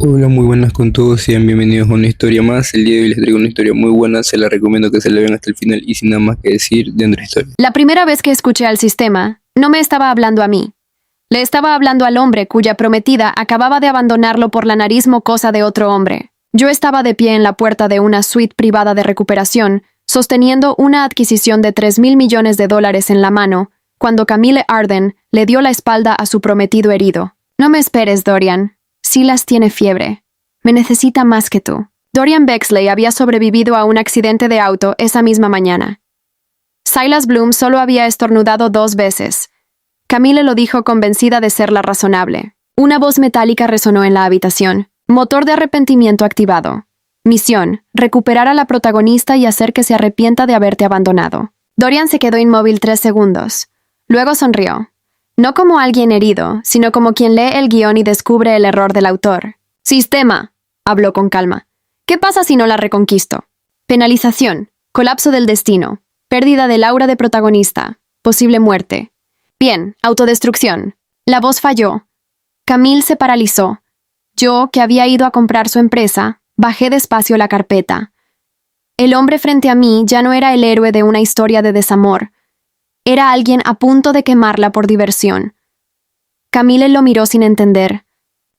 Hola, muy buenas con todos, sean bienvenidos a una historia más. El día de hoy les traigo una historia muy buena, se la recomiendo que se la vean hasta el final y sin nada más que decir, dentro de historia. La primera vez que escuché al sistema, no me estaba hablando a mí. Le estaba hablando al hombre cuya prometida acababa de abandonarlo por la nariz mocosa de otro hombre. Yo estaba de pie en la puerta de una suite privada de recuperación, sosteniendo una adquisición de $3,000 millones en la mano, cuando Camille Arden le dio la espalda a su prometido herido. No me esperes, Dorian. Silas tiene fiebre. Me necesita más que tú. Dorian Bexley había sobrevivido a un accidente de auto esa misma mañana. Silas Bloom solo había estornudado 2 veces. Camille lo dijo convencida de ser la razonable. Una voz metálica resonó en la habitación. Motor de arrepentimiento activado. Misión: recuperar a la protagonista y hacer que se arrepienta de haberte abandonado. Dorian se quedó inmóvil 3 segundos. Luego sonrió. No como alguien herido, sino como quien lee el guión y descubre el error del autor. Sistema, habló con calma. ¿Qué pasa si no la reconquisto? Penalización, colapso del destino, pérdida del aura de protagonista, posible muerte. Bien, autodestrucción. La voz falló. Camille se paralizó. Yo, que había ido a comprar su empresa, bajé despacio la carpeta. El hombre frente a mí ya no era el héroe de una historia de desamor. Era alguien a punto de quemarla por diversión. Camille lo miró sin entender.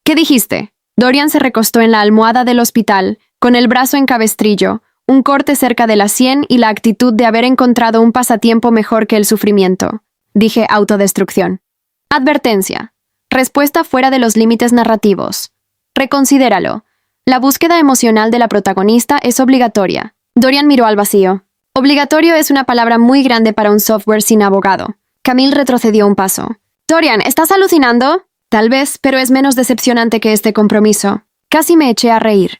¿Qué dijiste? Dorian se recostó en la almohada del hospital, con el brazo en cabestrillo, un corte cerca de la sien y la actitud de haber encontrado un pasatiempo mejor que el sufrimiento. Dije autodestrucción. Advertencia. Respuesta fuera de los límites narrativos. Reconsidéralo. La búsqueda emocional de la protagonista es obligatoria. Dorian miró al vacío. Obligatorio es una palabra muy grande para un software sin abogado. Camille retrocedió un paso. Dorian, ¿estás alucinando? Tal vez, pero es menos decepcionante que este compromiso. Casi me eché a reír.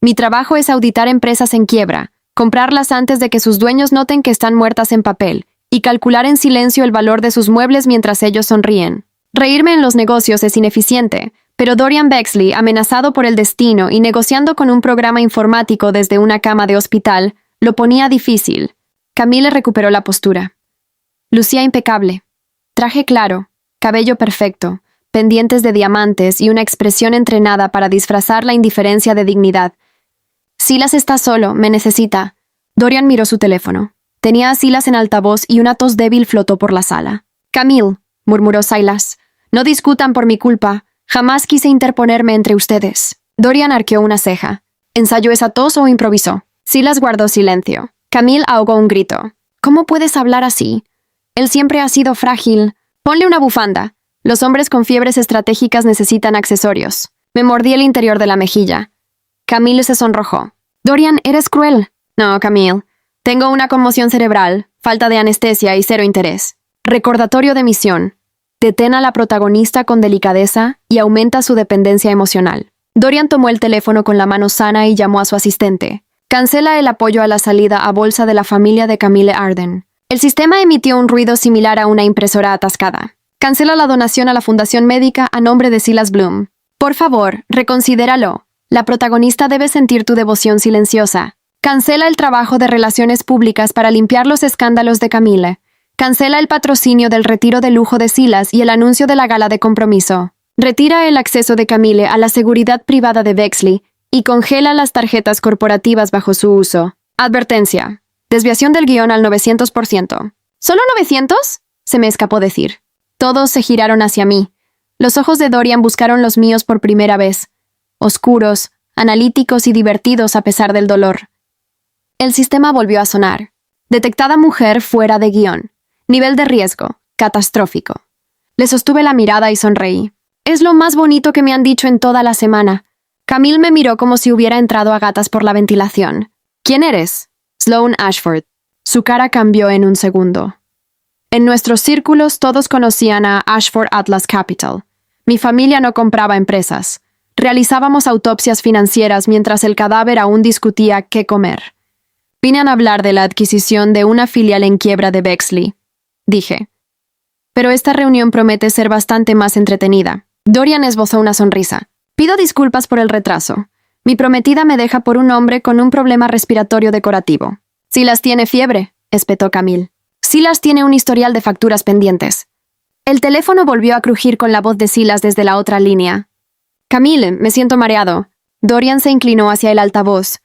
Mi trabajo es auditar empresas en quiebra, comprarlas antes de que sus dueños noten que están muertas en papel, y calcular en silencio el valor de sus muebles mientras ellos sonríen. Reírme en los negocios es ineficiente, pero Dorian Bexley, amenazado por el destino y negociando con un programa informático desde una cama de hospital, lo ponía difícil. Camille recuperó la postura. Lucía impecable. Traje claro, cabello perfecto, pendientes de diamantes y una expresión entrenada para disfrazar la indiferencia de dignidad. Silas está solo, me necesita. Dorian miró su teléfono. Tenía a Silas en altavoz y una tos débil flotó por la sala. Camille, murmuró Silas, no discutan por mi culpa. Jamás quise interponerme entre ustedes. Dorian arqueó una ceja. ¿Ensayó esa tos o improvisó? Silas guardó silencio. Camille ahogó un grito. ¿Cómo puedes hablar así? Él siempre ha sido frágil. Ponle una bufanda. Los hombres con fiebres estratégicas necesitan accesorios. Me mordí el interior de la mejilla. Camille se sonrojó. Dorian, eres cruel. No, Camille. Tengo una conmoción cerebral, falta de anestesia y 0 interés. Recordatorio de misión. Detén a la protagonista con delicadeza y aumenta su dependencia emocional. Dorian tomó el teléfono con la mano sana y llamó a su asistente. Cancela el apoyo a la salida a bolsa de la familia de Camille Arden. El sistema emitió un ruido similar a una impresora atascada. Cancela la donación a la Fundación Médica a nombre de Silas Bloom. Por favor, reconsidéralo. La protagonista debe sentir tu devoción silenciosa. Cancela el trabajo de relaciones públicas para limpiar los escándalos de Camille. Cancela el patrocinio del retiro de lujo de Silas y el anuncio de la gala de compromiso. Retira el acceso de Camille a la seguridad privada de Bexley y congela las tarjetas corporativas bajo su uso. Advertencia. Desviación del guión al 900%. ¿Solo 900? Se me escapó decir. Todos se giraron hacia mí. Los ojos de Dorian buscaron los míos por primera vez. Oscuros, analíticos y divertidos a pesar del dolor. El sistema volvió a sonar. Detectada mujer fuera de guión. Nivel de riesgo. Catastrófico. Le sostuve la mirada y sonreí. Es lo más bonito que me han dicho en toda la semana. Camille me miró como si hubiera entrado a gatas por la ventilación. ¿Quién eres? Sloan Ashford. Su cara cambió en un segundo. En nuestros círculos todos conocían a Ashford Atlas Capital. Mi familia no compraba empresas. Realizábamos autopsias financieras mientras el cadáver aún discutía qué comer. Vine a hablar de la adquisición de una filial en quiebra de Bexley, dije. Pero esta reunión promete ser bastante más entretenida. Dorian esbozó una sonrisa. Pido disculpas por el retraso. Mi prometida me deja por un hombre con un problema respiratorio decorativo. Silas tiene fiebre, espetó Camille. Silas tiene un historial de facturas pendientes. El teléfono volvió a crujir con la voz de Silas desde la otra línea. Camille, me siento mareado. Dorian se inclinó hacia el altavoz.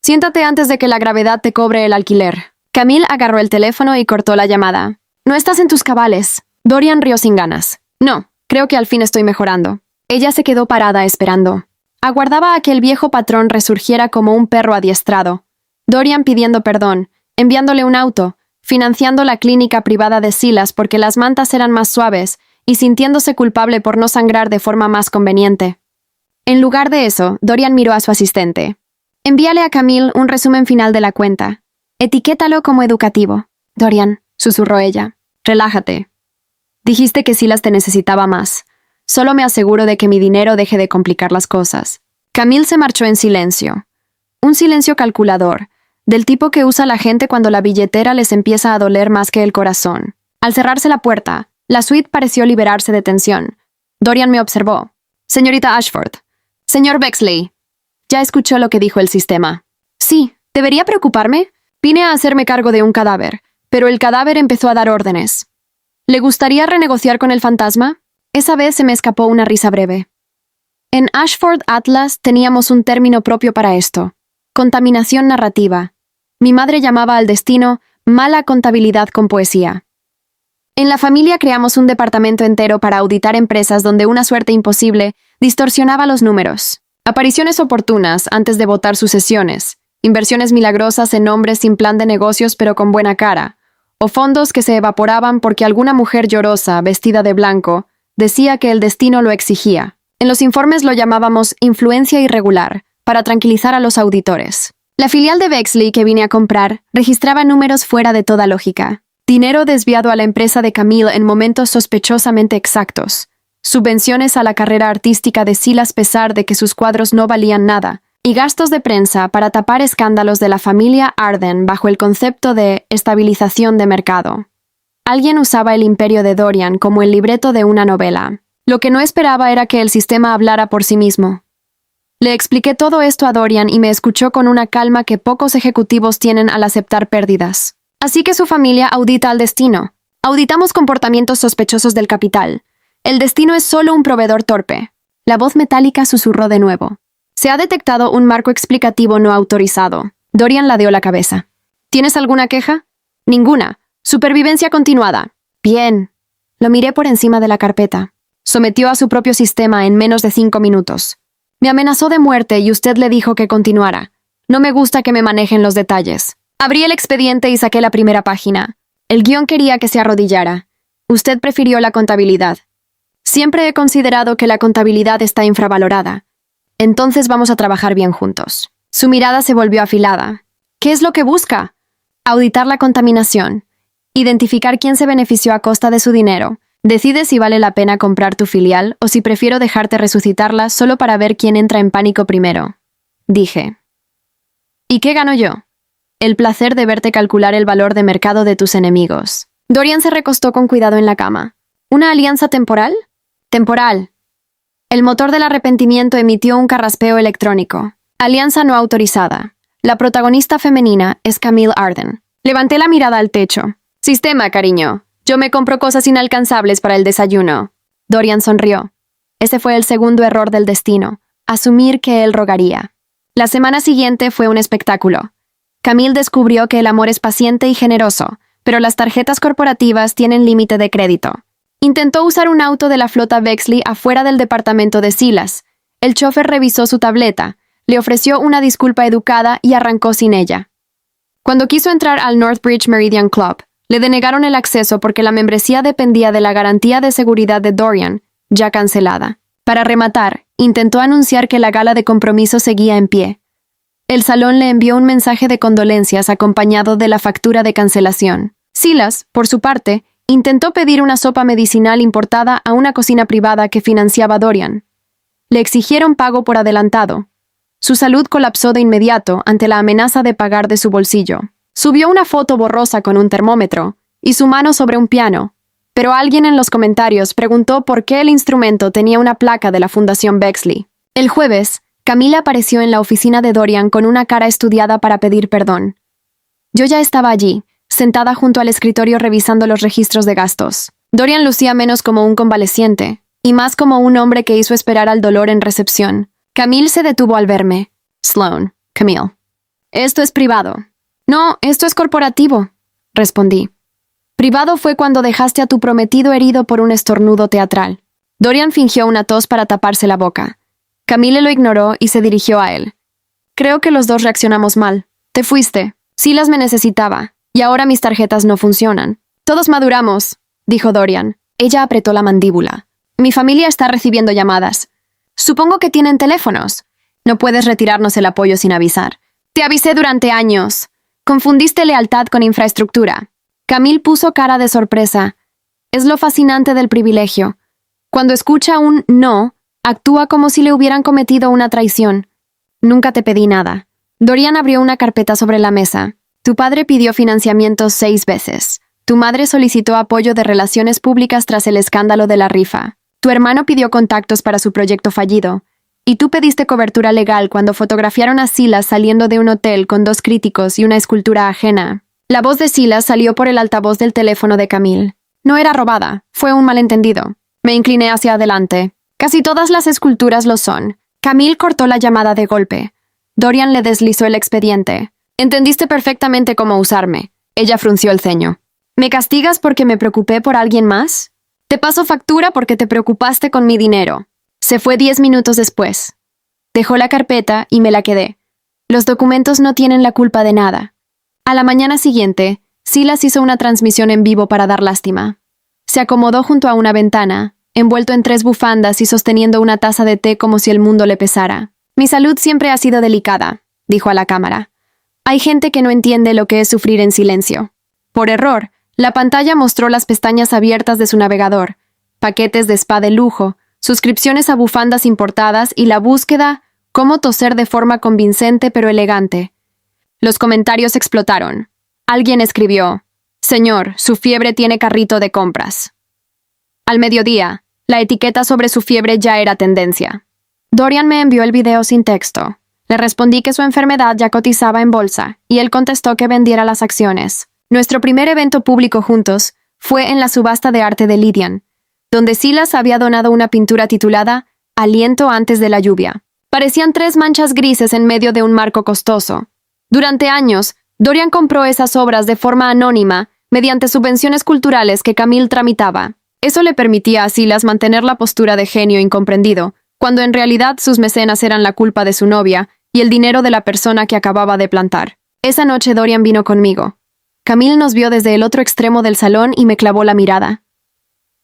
Siéntate antes de que la gravedad te cobre el alquiler. Camille agarró el teléfono y cortó la llamada. No estás en tus cabales. Dorian rió sin ganas. No, creo que al fin estoy mejorando. Ella se quedó parada esperando. Aguardaba a que el viejo patrón resurgiera como un perro adiestrado. Dorian pidiendo perdón, enviándole un auto, financiando la clínica privada de Silas porque las mantas eran más suaves y sintiéndose culpable por no sangrar de forma más conveniente. En lugar de eso, Dorian miró a su asistente. Envíale a Camille un resumen final de la cuenta. Etiquétalo como educativo. Dorian, susurró ella. Relájate. Dijiste que Silas te necesitaba más. Solo me aseguro de que mi dinero deje de complicar las cosas. Camille se marchó en silencio. Un silencio calculador, del tipo que usa la gente cuando la billetera les empieza a doler más que el corazón. Al cerrarse la puerta, la suite pareció liberarse de tensión. Dorian me observó. Señorita Ashford. Señor Bexley. Ya escuchó lo que dijo el sistema. Sí, ¿debería preocuparme? Vine a hacerme cargo de un cadáver, pero el cadáver empezó a dar órdenes. ¿Le gustaría renegociar con el fantasma? Esa vez se me escapó una risa breve. En Ashford Atlas teníamos un término propio para esto. Contaminación narrativa. Mi madre llamaba al destino mala contabilidad con poesía. En la familia creamos un departamento entero para auditar empresas donde una suerte imposible distorsionaba los números. Apariciones oportunas antes de votar sucesiones, inversiones milagrosas en hombres sin plan de negocios pero con buena cara, o fondos que se evaporaban porque alguna mujer llorosa, vestida de blanco, decía que el destino lo exigía. En los informes lo llamábamos influencia irregular, para tranquilizar a los auditores. La filial de Bexley que vine a comprar registraba números fuera de toda lógica. Dinero desviado a la empresa de Camille en momentos sospechosamente exactos. Subvenciones a la carrera artística de Silas a pesar de que sus cuadros no valían nada. Y gastos de prensa para tapar escándalos de la familia Arden bajo el concepto de estabilización de mercado. Alguien usaba el imperio de Dorian como el libreto de una novela. Lo que no esperaba era que el sistema hablara por sí mismo. Le expliqué todo esto a Dorian y me escuchó con una calma que pocos ejecutivos tienen al aceptar pérdidas. Así que su familia audita al destino. Auditamos comportamientos sospechosos del capital. El destino es solo un proveedor torpe. La voz metálica susurró de nuevo. Se ha detectado un marco explicativo no autorizado. Dorian ladeó la cabeza. ¿Tienes alguna queja? Ninguna. Supervivencia continuada. Bien. Lo miré por encima de la carpeta. Sometió a su propio sistema en menos de 5 minutos. Me amenazó de muerte y usted le dijo que continuara. No me gusta que me manejen los detalles. Abrí el expediente y saqué la primera página. El guión quería que se arrodillara. Usted prefirió la contabilidad. Siempre he considerado que la contabilidad está infravalorada. Entonces vamos a trabajar bien juntos. Su mirada se volvió afilada. ¿Qué es lo que busca? Auditar la contaminación. Identificar quién se benefició a costa de su dinero. Decide si vale la pena comprar tu filial o si prefiero dejarte resucitarla solo para ver quién entra en pánico primero. Dije. ¿Y qué gano yo? El placer de verte calcular el valor de mercado de tus enemigos. Dorian se recostó con cuidado en la cama. ¿Una alianza temporal? Temporal. El motor del arrepentimiento emitió un carraspeo electrónico. Alianza no autorizada. La protagonista femenina es Camille Arden. Levanté la mirada al techo. Sistema, cariño. Yo me compro cosas inalcanzables para el desayuno. Dorian sonrió. Ese fue el segundo error del destino. Asumir que él rogaría. La semana siguiente fue un espectáculo. Camille descubrió que el amor es paciente y generoso, pero las tarjetas corporativas tienen límite de crédito. Intentó usar un auto de la flota Bexley afuera del departamento de Silas. El chofer revisó su tableta, le ofreció una disculpa educada y arrancó sin ella. Cuando quiso entrar al Northbridge Meridian Club, le denegaron el acceso porque la membresía dependía de la garantía de seguridad de Dorian, ya cancelada. Para rematar, intentó anunciar que la gala de compromiso seguía en pie. El salón le envió un mensaje de condolencias acompañado de la factura de cancelación. Silas, por su parte, intentó pedir una sopa medicinal importada a una cocina privada que financiaba Dorian. Le exigieron pago por adelantado. Su salud colapsó de inmediato ante la amenaza de pagar de su bolsillo. Subió una foto borrosa con un termómetro y su mano sobre un piano, pero alguien en los comentarios preguntó por qué el instrumento tenía una placa de la Fundación Bexley. El jueves, Camila apareció en la oficina de Dorian con una cara estudiada para pedir perdón. Yo ya estaba allí, sentada junto al escritorio revisando los registros de gastos. Dorian lucía menos como un convaleciente, y más como un hombre que hizo esperar al dolor en recepción. Camille se detuvo al verme. Sloan, Camille. Esto es privado. No, esto es corporativo, respondí. Privado fue cuando dejaste a tu prometido herido por un estornudo teatral. Dorian fingió una tos para taparse la boca. Camille lo ignoró y se dirigió a él. Creo que los dos reaccionamos mal. Te fuiste. Silas me necesitaba, y ahora mis tarjetas no funcionan. Todos maduramos, dijo Dorian. Ella apretó la mandíbula. Mi familia está recibiendo llamadas. Supongo que tienen teléfonos. No puedes retirarnos el apoyo sin avisar. Te avisé durante años. Confundiste lealtad con infraestructura. Camille puso cara de sorpresa. Es lo fascinante del privilegio. Cuando escucha un no, actúa como si le hubieran cometido una traición. Nunca te pedí nada. Dorian abrió una carpeta sobre la mesa. Tu padre pidió financiamiento 6 veces. Tu madre solicitó apoyo de relaciones públicas tras el escándalo de la rifa. Tu hermano pidió contactos para su proyecto fallido. Y tú pediste cobertura legal cuando fotografiaron a Silas saliendo de un hotel con 2 críticos y una escultura ajena. La voz de Silas salió por el altavoz del teléfono de Camille. No era robada, fue un malentendido. Me incliné hacia adelante. Casi todas las esculturas lo son. Camille cortó la llamada de golpe. Dorian le deslizó el expediente. Entendiste perfectamente cómo usarme. Ella frunció el ceño. ¿Me castigas porque me preocupé por alguien más? Te paso factura porque te preocupaste con mi dinero. Se fue 10 minutos después. Dejó la carpeta y me la quedé. Los documentos no tienen la culpa de nada. A la mañana siguiente, Silas hizo una transmisión en vivo para dar lástima. Se acomodó junto a una ventana, envuelto en 3 bufandas y sosteniendo una taza de té como si el mundo le pesara. Mi salud siempre ha sido delicada, dijo a la cámara. Hay gente que no entiende lo que es sufrir en silencio. Por error, la pantalla mostró las pestañas abiertas de su navegador, paquetes de spa de lujo, suscripciones a bufandas importadas y la búsqueda cómo toser de forma convincente pero elegante. Los comentarios explotaron. Alguien escribió, «Señor, su fiebre tiene carrito de compras». Al mediodía, la etiqueta sobre su fiebre ya era tendencia. Dorian me envió el video sin texto. Le respondí que su enfermedad ya cotizaba en bolsa, y él contestó que vendiera las acciones. Nuestro primer evento público juntos fue en la subasta de arte de Lydian, donde Silas había donado una pintura titulada Aliento antes de la lluvia. Parecían 3 manchas grises en medio de un marco costoso. Durante años, Dorian compró esas obras de forma anónima mediante subvenciones culturales que Camille tramitaba. Eso le permitía a Silas mantener la postura de genio incomprendido, cuando en realidad sus mecenas eran la culpa de su novia y el dinero de la persona que acababa de plantar. Esa noche Dorian vino conmigo. Camille nos vio desde el otro extremo del salón y me clavó la mirada.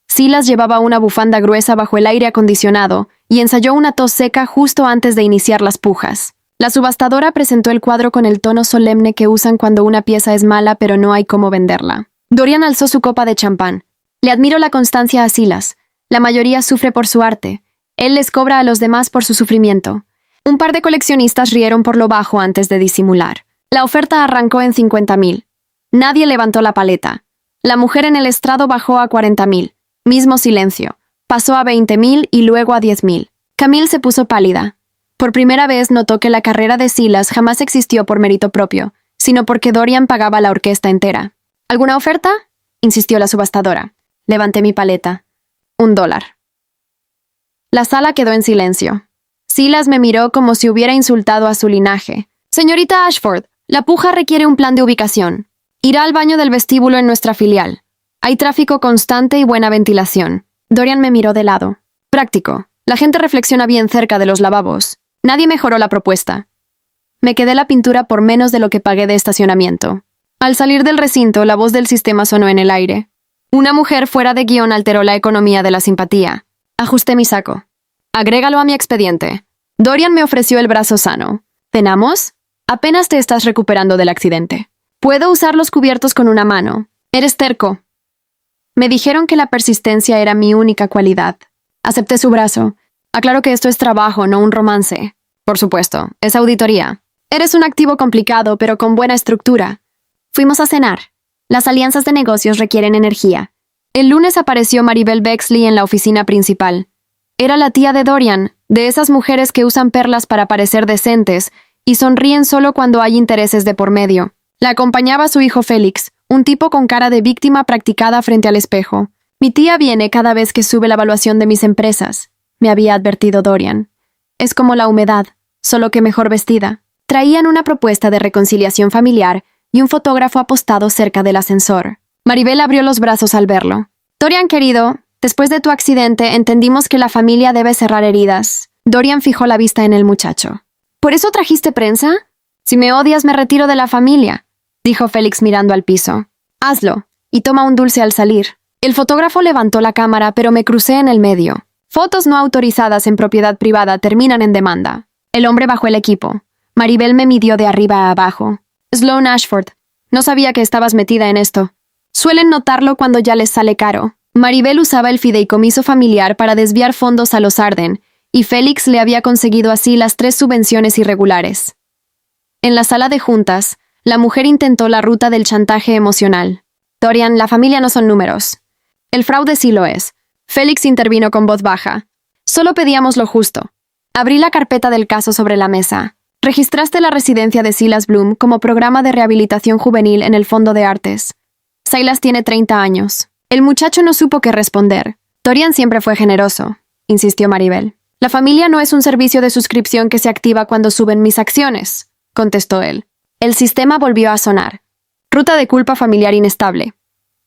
Silas llevaba una bufanda gruesa bajo el aire acondicionado y ensayó una tos seca justo antes de iniciar las pujas. La subastadora presentó el cuadro con el tono solemne que usan cuando una pieza es mala pero no hay cómo venderla. Dorian alzó su copa de champán. Le admiro la constancia a Silas. La mayoría sufre por su arte. Él les cobra a los demás por su sufrimiento. Un par de coleccionistas rieron por lo bajo antes de disimular. La oferta arrancó en 50,000. Nadie levantó la paleta. La mujer en el estrado bajó a 40,000. Mismo silencio. Pasó a 20,000 y luego a 10,000. Camille se puso pálida. Por primera vez notó que la carrera de Silas jamás existió por mérito propio, sino porque Dorian pagaba la orquesta entera. ¿Alguna oferta?, insistió la subastadora. Levanté mi paleta. $1. La sala quedó en silencio. Silas me miró como si hubiera insultado a su linaje. Señorita Ashford, la puja requiere un plan de ubicación. Irá al baño del vestíbulo en nuestra filial. Hay tráfico constante y buena ventilación. Dorian me miró de lado. Práctico. La gente reflexiona bien cerca de los lavabos. Nadie mejoró la propuesta. Me quedé la pintura por menos de lo que pagué de estacionamiento. Al salir del recinto, la voz del sistema sonó en el aire. Una mujer fuera de guión alteró la economía de la simpatía. Ajusté mi saco. Agrégalo a mi expediente. Dorian me ofreció el brazo sano. ¿Cenamos? Apenas te estás recuperando del accidente. Puedo usar los cubiertos con una mano. Eres terco. Me dijeron que la persistencia era mi única cualidad. Acepté su brazo. Aclaro que esto es trabajo, no un romance. Por supuesto, es auditoría. Eres un activo complicado, pero con buena estructura. Fuimos a cenar. Las alianzas de negocios requieren energía. El lunes apareció Maribel Bexley en la oficina principal. Era la tía de Dorian, de esas mujeres que usan perlas para parecer decentes y sonríen solo cuando hay intereses de por medio. La acompañaba su hijo Félix, un tipo con cara de víctima practicada frente al espejo. Mi tía viene cada vez que sube la evaluación de mis empresas, me había advertido Dorian. Es como la humedad, solo que mejor vestida. Traían una propuesta de reconciliación familiar y un fotógrafo apostado cerca del ascensor. Maribel abrió los brazos al verlo. Dorian, querido, después de tu accidente entendimos que la familia debe cerrar heridas. Dorian fijó la vista en el muchacho. ¿Por eso trajiste prensa? Si me odias, me retiro de la familia, dijo Félix mirando al piso. Hazlo, y toma un dulce al salir. El fotógrafo levantó la cámara, pero me crucé en el medio. Fotos no autorizadas en propiedad privada terminan en demanda. El hombre bajó el equipo. Maribel me midió de arriba a abajo. Sloan Ashford, no sabía que estabas metida en esto. Suelen notarlo cuando ya les sale caro. Maribel usaba el fideicomiso familiar para desviar fondos a los Arden, y Félix le había conseguido así las 3 subvenciones irregulares. En la sala de juntas, la mujer intentó la ruta del chantaje emocional. Dorian, la familia no son números. El fraude sí lo es. Félix intervino con voz baja. Solo pedíamos lo justo. Abrí la carpeta del caso sobre la mesa. Registraste la residencia de Silas Bloom como programa de rehabilitación juvenil en el Fondo de Artes. Silas tiene 30 años. El muchacho no supo qué responder. Dorian siempre fue generoso, insistió Maribel. La familia no es un servicio de suscripción que se activa cuando suben mis acciones, contestó él. El sistema volvió a sonar. Ruta de culpa familiar inestable.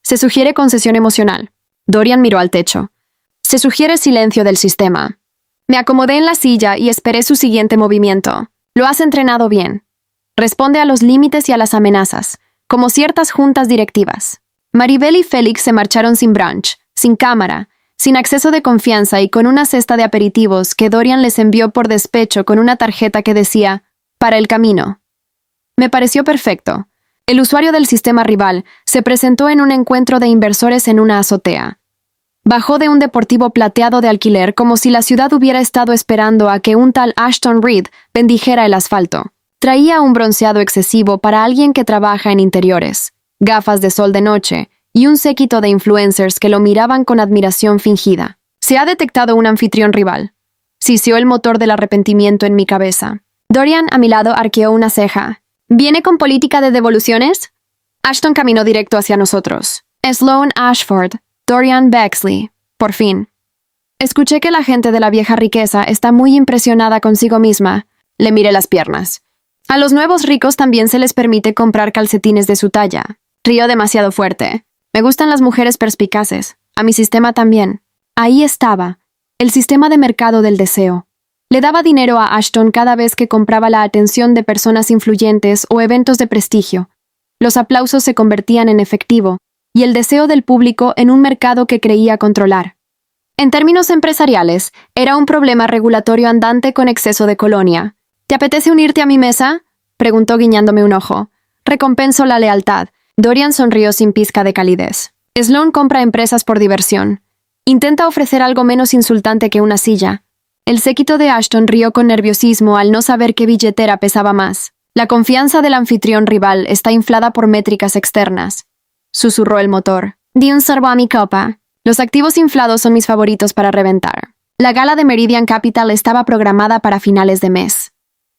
Se sugiere concesión emocional. Dorian miró al techo. Se sugiere silencio del sistema. Me acomodé en la silla y esperé su siguiente movimiento. Lo has entrenado bien. Responde a los límites y a las amenazas, como ciertas juntas directivas. Maribel y Félix se marcharon sin brunch, sin cámara, sin acceso de confianza y con una cesta de aperitivos que Dorian les envió por despecho con una tarjeta que decía, para el camino. Me pareció perfecto. El usuario del sistema rival se presentó en un encuentro de inversores en una azotea. Bajó de un deportivo plateado de alquiler como si la ciudad hubiera estado esperando a que un tal Ashton Reed bendijera el asfalto. Traía un bronceado excesivo para alguien que trabaja en interiores, gafas de sol de noche y un séquito de influencers que lo miraban con admiración fingida. Se ha detectado un anfitrión rival. Sisió el motor del arrepentimiento en mi cabeza. Dorian, a mi lado, arqueó una ceja. ¿Viene con política de devoluciones? Ashton caminó directo hacia nosotros. Sloan Ashford, Dorian Bexley, por fin. Escuché que la gente de la vieja riqueza está muy impresionada consigo misma. Le miré las piernas. A los nuevos ricos también se les permite comprar calcetines de su talla. Río demasiado fuerte. Me gustan las mujeres perspicaces. A mi sistema también. Ahí estaba. El sistema de mercado del deseo. Le daba dinero a Ashton cada vez que compraba la atención de personas influyentes o eventos de prestigio. Los aplausos se convertían en efectivo, y el deseo del público en un mercado que creía controlar. En términos empresariales, era un problema regulatorio andante con exceso de colonia. ¿Te apetece unirte a mi mesa?, preguntó guiñándome un ojo. Recompenso la lealtad. Dorian sonrió sin pizca de calidez. Sloan compra empresas por diversión. Intenta ofrecer algo menos insultante que una silla. El séquito de Ashton rió con nerviosismo al no saber qué billetera pesaba más. La confianza del anfitrión rival está inflada por métricas externas. Susurró el motor. Di un sorbo a mi copa. Los activos inflados son mis favoritos para reventar. La gala de Meridian Capital estaba programada para finales de mes.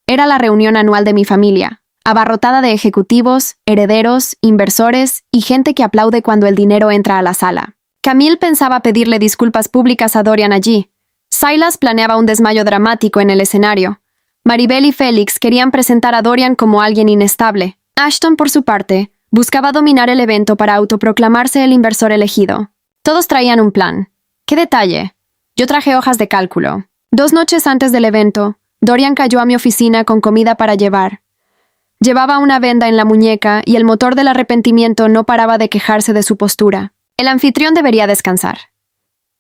Era la reunión anual de mi familia, abarrotada de ejecutivos, herederos, inversores y gente que aplaude cuando el dinero entra a la sala. Camille pensaba pedirle disculpas públicas a Dorian allí. Silas planeaba un desmayo dramático en el escenario. Maribel y Félix querían presentar a Dorian como alguien inestable. Ashton, por su parte, buscaba dominar el evento para autoproclamarse el inversor elegido. Todos traían un plan. ¡Qué detalle! Yo traje hojas de cálculo. 2 noches antes del evento, Dorian cayó a mi oficina con comida para llevar. Llevaba una venda en la muñeca y el motor del arrepentimiento no paraba de quejarse de su postura. El anfitrión debería descansar.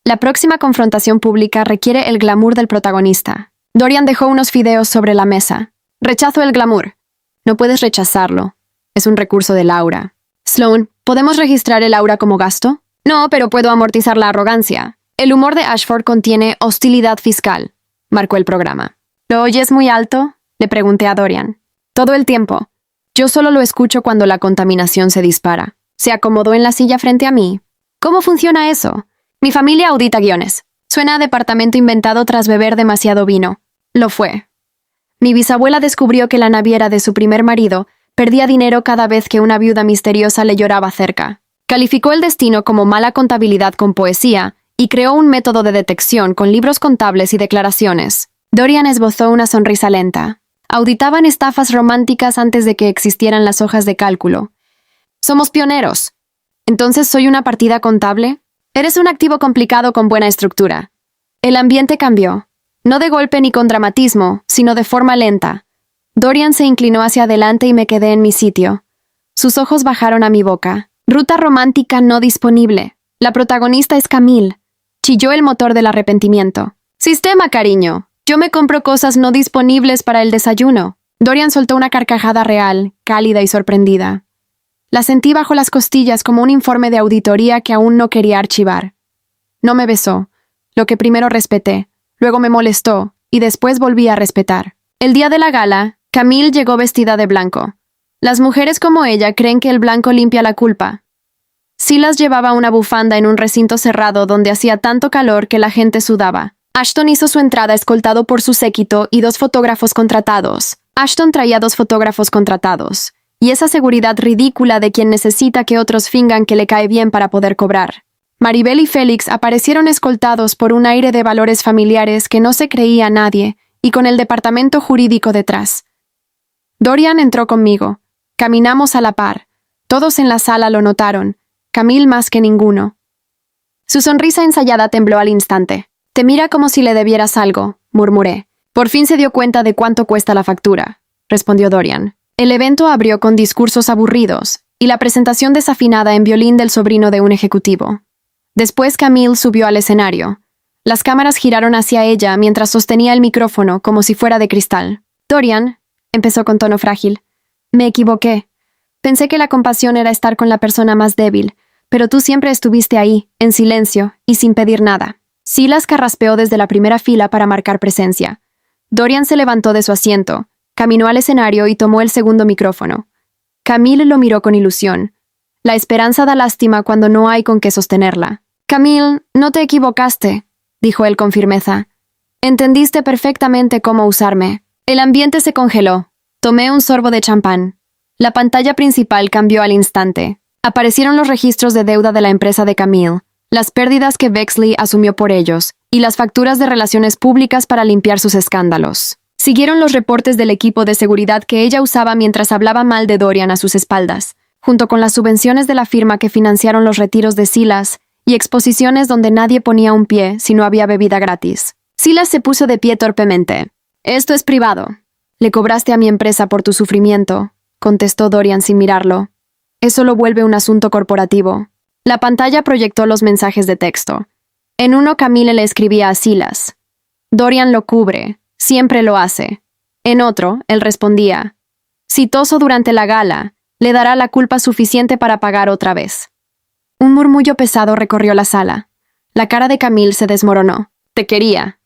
La próxima confrontación pública requiere el glamour del protagonista. Dorian dejó unos fideos sobre la mesa. Rechazo el glamour. No puedes rechazarlo. Es un recurso del aura. Sloan, ¿podemos registrar el aura como gasto? No, pero puedo amortizar la arrogancia. El humor de Ashford contiene hostilidad fiscal, marcó el programa. ¿Lo oyes muy alto?, le pregunté a Dorian. Todo el tiempo. Yo solo lo escucho cuando la contaminación se dispara. Se acomodó en la silla frente a mí. ¿Cómo funciona eso? Mi familia audita guiones. Suena a departamento inventado tras beber demasiado vino. Lo fue. Mi bisabuela descubrió que la naviera de su primer marido perdía dinero cada vez que una viuda misteriosa le lloraba cerca. Calificó el destino como mala contabilidad con poesía y creó un método de detección con libros contables y declaraciones. Dorian esbozó una sonrisa lenta. Auditaban estafas románticas antes de que existieran las hojas de cálculo. Somos pioneros. ¿Entonces soy una partida contable? Eres un activo complicado con buena estructura. El ambiente cambió. No de golpe ni con dramatismo, sino de forma lenta. Dorian se inclinó hacia adelante y me quedé en mi sitio. Sus ojos bajaron a mi boca. Ruta romántica no disponible. La protagonista es Camille. Chilló el motor del arrepentimiento. Sistema, cariño. Yo me compro cosas no disponibles para el desayuno. Dorian soltó una carcajada real, cálida y sorprendida. La sentí bajo las costillas como un informe de auditoría que aún no quería archivar. No me besó, lo que primero respeté, luego me molestó y después volví a respetar. El día de la gala, Camille llegó vestida de blanco. Las mujeres como ella creen que el blanco limpia la culpa. Silas llevaba una bufanda en un recinto cerrado donde hacía tanto calor que la gente sudaba. Ashton hizo su entrada escoltado por su séquito y 2 fotógrafos contratados. Ashton traía 2 fotógrafos contratados. Y esa seguridad ridícula de quien necesita que otros fingan que le cae bien para poder cobrar. Maribel y Félix aparecieron escoltados por un aire de valores familiares que no se creía a nadie y con el departamento jurídico detrás. Dorian entró conmigo. Caminamos a la par. Todos en la sala lo notaron. Camille más que ninguno. Su sonrisa ensayada tembló al instante. «Te mira como si le debieras algo», murmuré. «Por fin se dio cuenta de cuánto cuesta la factura», respondió Dorian. El evento abrió con discursos aburridos y la presentación desafinada en violín del sobrino de un ejecutivo. Después Camille subió al escenario. Las cámaras giraron hacia ella mientras sostenía el micrófono como si fuera de cristal. «Dorian», empezó con tono frágil, «me equivoqué. Pensé que la compasión era estar con la persona más débil, pero tú siempre estuviste ahí, en silencio y sin pedir nada». Silas carraspeó desde la primera fila para marcar presencia. Dorian se levantó de su asiento, caminó al escenario y tomó el segundo micrófono. Camille lo miró con ilusión. La esperanza da lástima cuando no hay con qué sostenerla. «Camille, no te equivocaste», dijo él con firmeza. «Entendiste perfectamente cómo usarme». El ambiente se congeló. Tomé un sorbo de champán. La pantalla principal cambió al instante. Aparecieron los registros de deuda de la empresa de Camille, las pérdidas que Bexley asumió por ellos, y las facturas de relaciones públicas para limpiar sus escándalos. Siguieron los reportes del equipo de seguridad que ella usaba mientras hablaba mal de Dorian a sus espaldas, junto con las subvenciones de la firma que financiaron los retiros de Silas y exposiciones donde nadie ponía un pie si no había bebida gratis. Silas se puso de pie torpemente. «Esto es privado. Le cobraste a mi empresa por tu sufrimiento», contestó Dorian sin mirarlo. «Eso lo vuelve un asunto corporativo». La pantalla proyectó los mensajes de texto. En uno Camille le escribía a Silas. «Dorian lo cubre. Siempre lo hace». En otro, él respondía. «Si toso durante la gala, le dará la culpa suficiente para pagar otra vez». Un murmullo pesado recorrió la sala. La cara de Camille se desmoronó. «Te quería.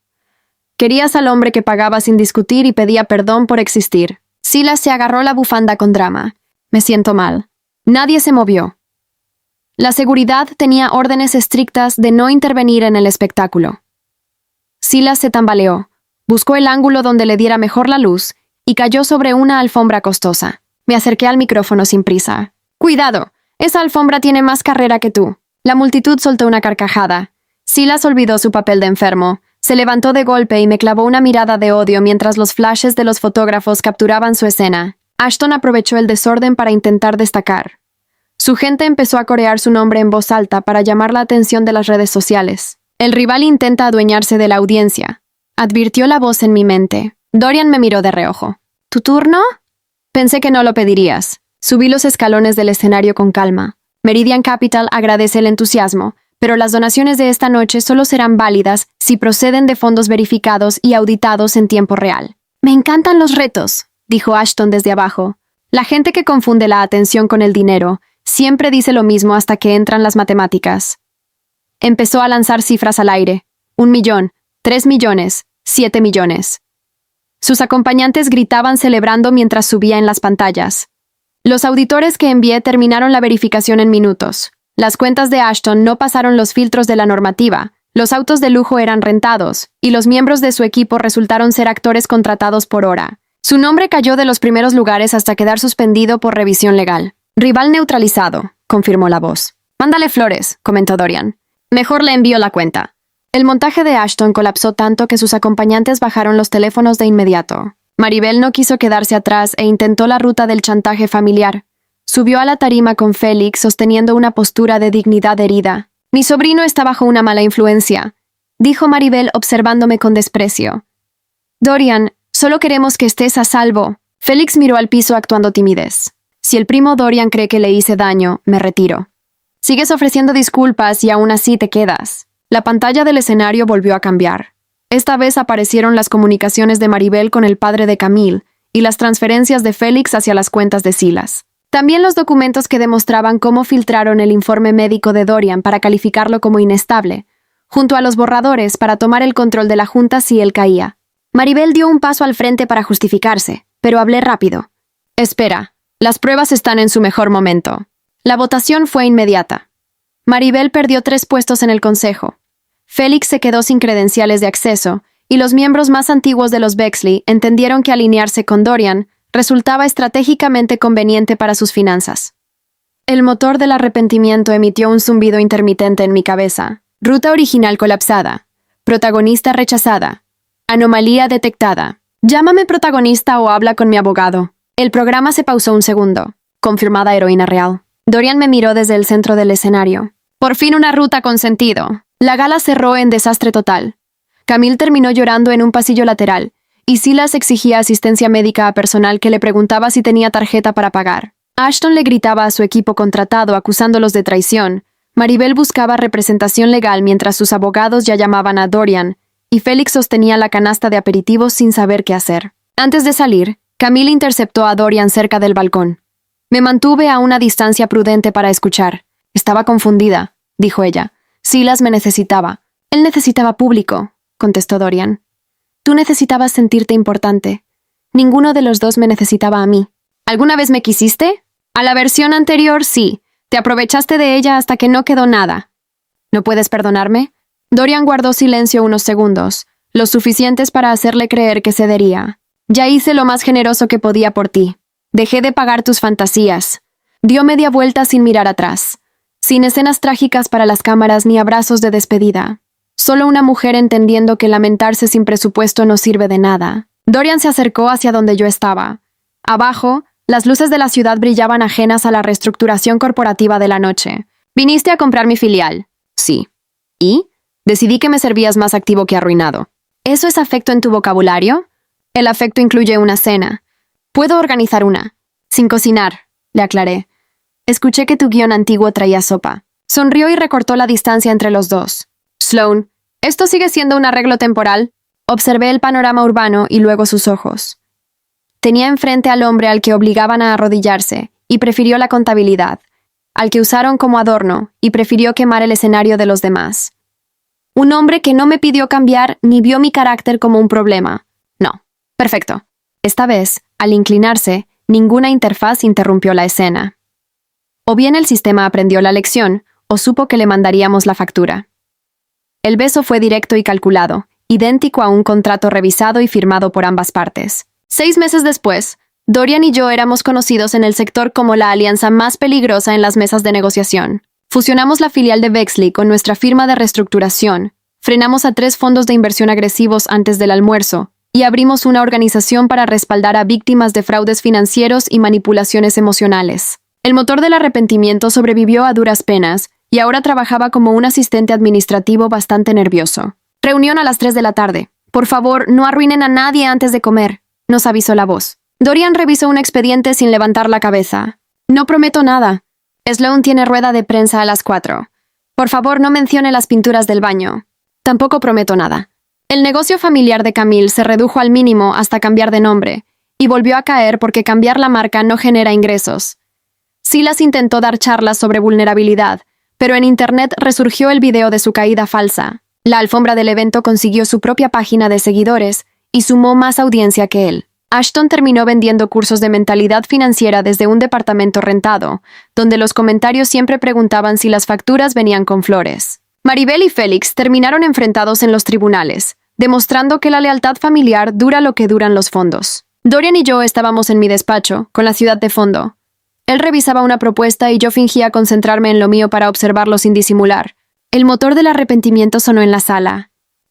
Querías al hombre que pagaba sin discutir y pedía perdón por existir». Silas se agarró la bufanda con drama. «Me siento mal». Nadie se movió. La seguridad tenía órdenes estrictas de no intervenir en el espectáculo. Silas se tambaleó, buscó el ángulo donde le diera mejor la luz y cayó sobre una alfombra costosa. Me acerqué al micrófono sin prisa. «Cuidado, esa alfombra tiene más carrera que tú». La multitud soltó una carcajada. Silas olvidó su papel de enfermo, se levantó de golpe y me clavó una mirada de odio mientras los flashes de los fotógrafos capturaban su escena. Ashton aprovechó el desorden para intentar destacar. Su gente empezó a corear su nombre en voz alta para llamar la atención de las redes sociales. «El rival intenta adueñarse de la audiencia», advirtió la voz en mi mente. Dorian me miró de reojo. «¿Tu turno?» Pensé que no lo pedirías. Subí los escalones del escenario con calma. Meridian Capital agradece el entusiasmo, pero las donaciones de esta noche solo serán válidas si proceden de fondos verificados y auditados en tiempo real. «Me encantan los retos», dijo Ashton desde abajo. «La gente que confunde la atención con el dinero siempre dice lo mismo hasta que entran las matemáticas». Empezó a lanzar cifras al aire. 1 millón, 3 millones, 7 millones. Sus acompañantes gritaban celebrando mientras subía en las pantallas. Los auditores que envié terminaron la verificación en minutos. Las cuentas de Ashton no pasaron los filtros de la normativa, los autos de lujo eran rentados, y los miembros de su equipo resultaron ser actores contratados por hora. Su nombre cayó de los primeros lugares hasta quedar suspendido por revisión legal. «Rival neutralizado», confirmó la voz. Mándale flores, comentó Dorian. Mejor le envío la cuenta. El montaje de Ashton colapsó tanto que sus acompañantes bajaron los teléfonos de inmediato. Maribel no quiso quedarse atrás e intentó la ruta del chantaje familiar. Subió a la tarima con Félix sosteniendo una postura de dignidad herida. Mi sobrino está bajo una mala influencia, dijo Maribel observándome con desprecio. Dorian, solo queremos que estés a salvo. Félix miró al piso actuando timidez. Si el primo Dorian cree que le hice daño, me retiro. Sigues ofreciendo disculpas y aún así te quedas. La pantalla del escenario volvió a cambiar. Esta vez aparecieron las comunicaciones de Maribel con el padre de Camille y las transferencias de Félix hacia las cuentas de Silas. También los documentos que demostraban cómo filtraron el informe médico de Dorian para calificarlo como inestable, junto a los borradores para tomar el control de la junta si él caía. Maribel dio un paso al frente para justificarse, pero hablé rápido. Espera, las pruebas están en su mejor momento. La votación fue inmediata. Maribel perdió 3 puestos en el consejo. Félix se quedó sin credenciales de acceso, y los miembros más antiguos de los Bexley entendieron que alinearse con Dorian resultaba estratégicamente conveniente para sus finanzas. El motor del arrepentimiento emitió un zumbido intermitente en mi cabeza. Ruta original colapsada. Protagonista rechazada. Anomalía detectada. Llámame protagonista o habla con mi abogado. El programa se pausó un segundo. Confirmada heroína real. Dorian me miró desde el centro del escenario. Por fin una ruta con sentido. La gala cerró en desastre total. Camille terminó llorando en un pasillo lateral, y Silas exigía asistencia médica a personal que le preguntaba si tenía tarjeta para pagar. Ashton le gritaba a su equipo contratado acusándolos de traición. Maribel buscaba representación legal mientras sus abogados ya llamaban a Dorian, y Félix sostenía la canasta de aperitivos sin saber qué hacer. Antes de salir, Camille interceptó a Dorian cerca del balcón. Me mantuve a una distancia prudente para escuchar. Estaba confundida, dijo ella. Silas me necesitaba. Él necesitaba público, contestó Dorian. Tú necesitabas sentirte importante. Ninguno de los dos me necesitaba a mí. ¿Alguna vez me quisiste? A la versión anterior, sí. Te aprovechaste de ella hasta que no quedó nada. ¿No puedes perdonarme? Dorian guardó silencio unos segundos, lo suficientes para hacerle creer que cedería. Ya hice lo más generoso que podía por ti. Dejé de pagar tus fantasías. Dio media vuelta sin mirar atrás. Sin escenas trágicas para las cámaras ni abrazos de despedida. Solo una mujer entendiendo que lamentarse sin presupuesto no sirve de nada. Dorian se acercó hacia donde yo estaba. Abajo, las luces de la ciudad brillaban ajenas a la reestructuración corporativa de la noche. ¿Viniste a comprar mi filial? Sí. ¿Y? Decidí que me servías más activo que arruinado. ¿Eso es afecto en tu vocabulario? El afecto incluye una cena. Puedo organizar una. Sin cocinar, le aclaré. Escuché que tu guión antiguo traía sopa. Sonrió y recortó la distancia entre los dos. Sloane, ¿esto sigue siendo un arreglo temporal? Observé el panorama urbano y luego sus ojos. Tenía enfrente al hombre al que obligaban a arrodillarse, y prefirió la contabilidad, al que usaron como adorno, y prefirió quemar el escenario de los demás. Un hombre que no me pidió cambiar ni vio mi carácter como un problema. No. Perfecto. Esta vez, al inclinarse, ninguna interfaz interrumpió la escena. O bien el sistema aprendió la lección, o supo que le mandaríamos la factura. El beso fue directo y calculado, idéntico a un contrato revisado y firmado por ambas partes. 6 meses después, Dorian y yo éramos conocidos en el sector como la alianza más peligrosa en las mesas de negociación. Fusionamos la filial de Bexley con nuestra firma de reestructuración, frenamos a 3 fondos de inversión agresivos antes del almuerzo, y abrimos una organización para respaldar a víctimas de fraudes financieros y manipulaciones emocionales. El motor del arrepentimiento sobrevivió a duras penas, y ahora trabajaba como un asistente administrativo bastante nervioso. Reunión a las 3 de la tarde. Por favor, no arruinen a nadie antes de comer, nos avisó la voz. Dorian revisó un expediente sin levantar la cabeza. No prometo nada. Sloane tiene rueda de prensa a las 4. Por favor, no mencione las pinturas del baño. Tampoco prometo nada. El negocio familiar de Camille se redujo al mínimo hasta cambiar de nombre, y volvió a caer porque cambiar la marca no genera ingresos. Silas intentó dar charlas sobre vulnerabilidad, pero en Internet resurgió el video de su caída falsa. La alfombra del evento consiguió su propia página de seguidores y sumó más audiencia que él. Ashton terminó vendiendo cursos de mentalidad financiera desde un departamento rentado, donde los comentarios siempre preguntaban si las facturas venían con flores. Maribel y Félix terminaron enfrentados en los tribunales, demostrando que la lealtad familiar dura lo que duran los fondos. Dorian y yo estábamos en mi despacho, con la ciudad de fondo. Él revisaba una propuesta y yo fingía concentrarme en lo mío para observarlo sin disimular. El motor del arrepentimiento sonó en la sala.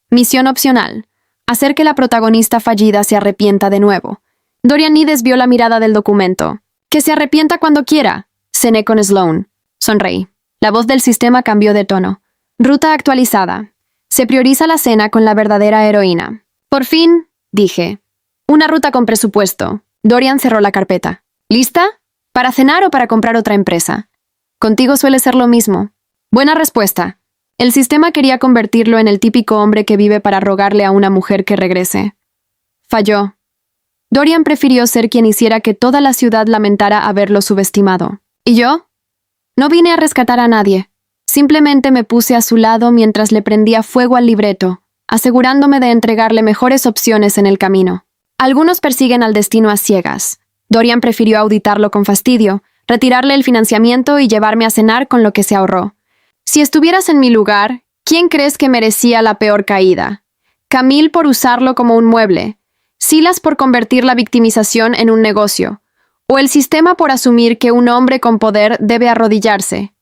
Misión opcional: hacer que la protagonista fallida se arrepienta de nuevo. Dorian Lee desvió la mirada del documento. Que se arrepienta cuando quiera, cené con Sloane. Sonreí. La voz del sistema cambió de tono. Ruta actualizada. Se prioriza la cena con la verdadera heroína. Por fin, dije. Una ruta con presupuesto. Dorian cerró la carpeta. ¿Lista? ¿Para cenar o para comprar otra empresa? Contigo suele ser lo mismo. Buena respuesta. El sistema quería convertirlo en el típico hombre que vive para rogarle a una mujer que regrese. Falló. Dorian prefirió ser quien hiciera que toda la ciudad lamentara haberlo subestimado. ¿Y yo? No vine a rescatar a nadie. Simplemente me puse a su lado mientras le prendía fuego al libreto, asegurándome de entregarle mejores opciones en el camino. Algunos persiguen al destino a ciegas. Dorian prefirió auditarlo con fastidio, retirarle el financiamiento y llevarme a cenar con lo que se ahorró. Si estuvieras en mi lugar, ¿quién crees que merecía la peor caída? Camille por usarlo como un mueble, Silas por convertir la victimización en un negocio, o el sistema por asumir que un hombre con poder debe arrodillarse.